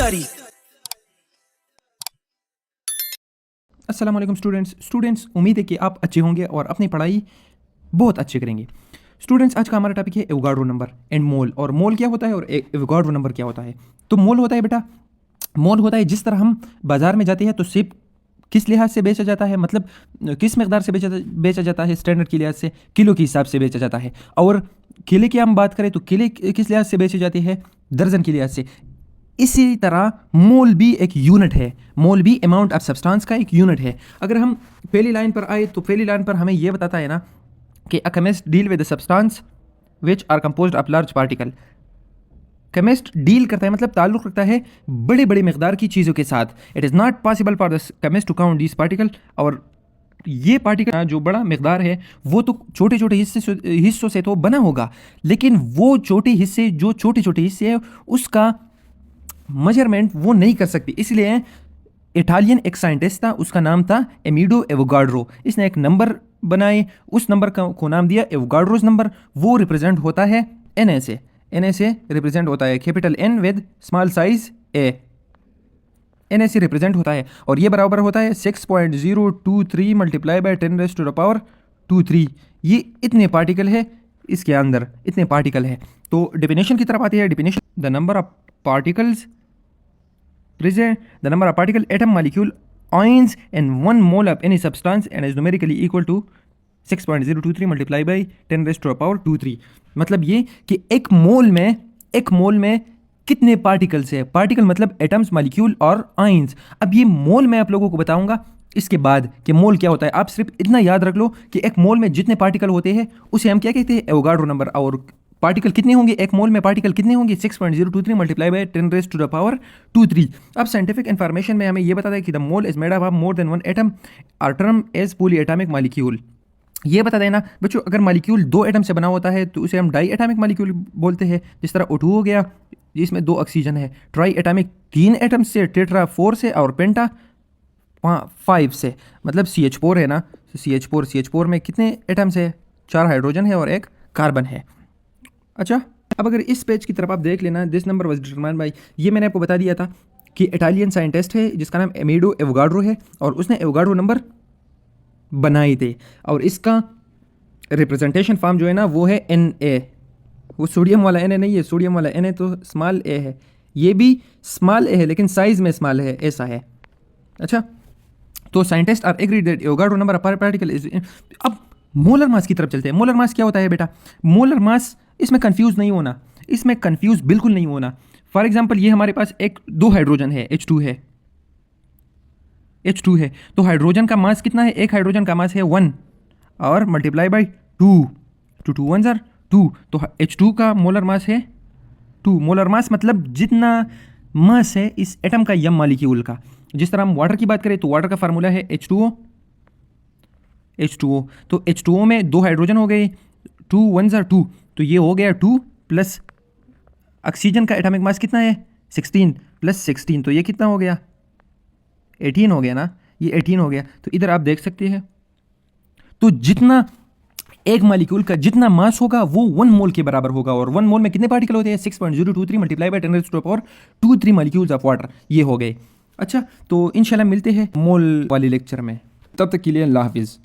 study. अस्सलाम वालेकुम students उम्मीद है कि आप अच्छे होंगे और अपनी पढ़ाई बहुत अच्छे करेंगे। स्टूडेंट्स आज का हमारा टॉपिक है एवोगाड्रो नंबर एंड मोल। और मोल क्या होता है और एवोगाड्रो नंबर क्या होता है। तो मोल होता है बेटा, मोल होता है जिस तरह हम बाजार में जाते हैं तो सेब किस लिहाज से बेचा जाता है, मतलब किस मकदार से बेचा जाता है, स्टैंडर्ड के लिहाज से किलो के हिसाब से बेचा जाता है। और केले की हम बात करें तो केले किस लिहाज से बेचे जाते हैं, दर्जन के लिहाज से। इसी तरह मोल भी एक यूनिट है, मोल भी अमाउंट ऑफ सब्सटेंस का एक यूनिट है। अगर हम पहली लाइन पर आए तो पहली लाइन पर हमें यह बताता है ना कि a chemist deal with the substance which are composed of large particle. Chemist deal करता है मतलब ताल्लुक़ रखता है बड़े बड़े मकदार की चीज़ों के साथ। It is not possible for the chemist to count these particle. और ये पार्टिकल जो बड़ा मकदार है वो तो छोटे छोटे हिस्सों से तो बना होगा, लेकिन वो छोटे हिस्से जो छोटे छोटे हिस्से है उसका मेजरमेंट वो नहीं कर सकती। इसलिए इटालियन एक साइंटिस्ट था, उसका नाम था एमिडो एवोगाड्रो। इसने एक नंबर बनाए, उस नंबर को नाम दिया एवोगाड्रोज नंबर। वो रिप्रेजेंट होता है एन से, एन से रिप्रेजेंट होता है capital N with small size A, N से रिप्रेजेंट होता है। और ये बराबर होता है 6.023 मल्टीप्लाई बाय 10⁻²3। ये इतने पार्टिकल है, इसके अंदर इतने पार्टिकल है। तो डेफिनेशन की तरफ आती है। Definition the number of particles present, the number of particle atom molecule ions in 1 mole of any substance and is numerically equal to 6.023 multiplied by 10⁻²3। मतलब ये कि एक मोल में कितने पार्टिकल्स है। पार्टिकल मतलब एटम्स, मॉलिक्यूल और आयंस। अब ये मोल मैं आप लोगों को बताऊंगा इसके बाद कि मोल क्या होता है। आप सिर्फ इतना याद रख लो कि एक मोल में जितने पार्टिकल होते हैं उसे हम क्या कहते हैं, एवोगाड्रो नंबर। और पार्टिकल कितने होंगे, एक मोल में पार्टिकल कितने होंगे, 6.023 मल्टीप्लाई बाय 10⁻²3। अब साइंटिफिक इन्फॉर्मेशन में हमें यह बताता है कि the mole is made up of more than one atom are term as polyatomic molecule. ये बता देना बच्चों, अगर मॉलिक्यूल 2 एटम से बना होता है तो उसे हम डाई एटॉमिक मॉलिक्यूल बोलते हैं। जिस तरह O2 हो गया जिसमें 2 ऑक्सीजन है, ट्राई एटॉमिक 3 एटम से, टेट्रा 4 से और पेंटा 5 से, मतलब CH4 है ना। CH4 में कितने एटम्स है, 4 हाइड्रोजन है और 1 कार्बन है। अच्छा, अब अगर इस पेज की तरफ आप देख लेना, this number was determined by, ये मैंने आपको बता दिया था कि इटालियन साइंटिस्ट है जिसका नाम एमिडो एवोगाड्रो है और उसने एवोगाड्रो नंबर बनाए थे। और इसका रिप्रेजेंटेशन फॉर्म जो है ना वो है Na। वो सोडियम वाला Na नहीं है, सोडियम वाला Na तो स्मॉल a है, ये भी स्मॉल a है लेकिन साइज में स्मॉल है, ऐसा है। अच्छा, तो scientist are agreed that Avogadro number of particle is. अब मोलर मास की तरफ चलते हैं। मोलर मास क्या होता है बेटा, मोलर मास, इसमें कंफ्यूज नहीं होना, इसमें कंफ्यूज बिल्कुल नहीं होना। फॉर एग्जांपल ये हमारे पास 2 हाइड्रोजन है, H2 है, तो हाइड्रोजन का मास कितना है, एक हाइड्रोजन का मास है 1 और मल्टीप्लाई बाई 2, 2 1 ज़र 2, तो H2 का मोलर मास है 2। मोलर मास मतलब जितना मास है इस एटम का या मॉलिक्यूल का। जिस तरह हम वाटर की बात करें तो वाटर का फार्मूला है H2O। तो H2O में 2 हाइड्रोजन हो गए, 2 1 ज़र 2, तो ये हो गया 2 प्लस ऑक्सीजन का एटॉमिक मास कितना है 16 प्लस 16, तो ये कितना हो गया 18 हो गया ना, ये 18 हो गया। तो इधर आप देख सकते हैं, तो जितना एक मॉलिक्यूल का जितना मास होगा वो 1 मोल के बराबर होगा। और 1 मोल में कितने पार्टिकल होते हैं, 6.023 multiply by 10⁻²3 molecules of water, ये हो गए। अच्छा, तो इंशाल्लाह मिलते हैं मोल वाले लेक्चर में, तब तक के लिए अल्लाह हाफिज़।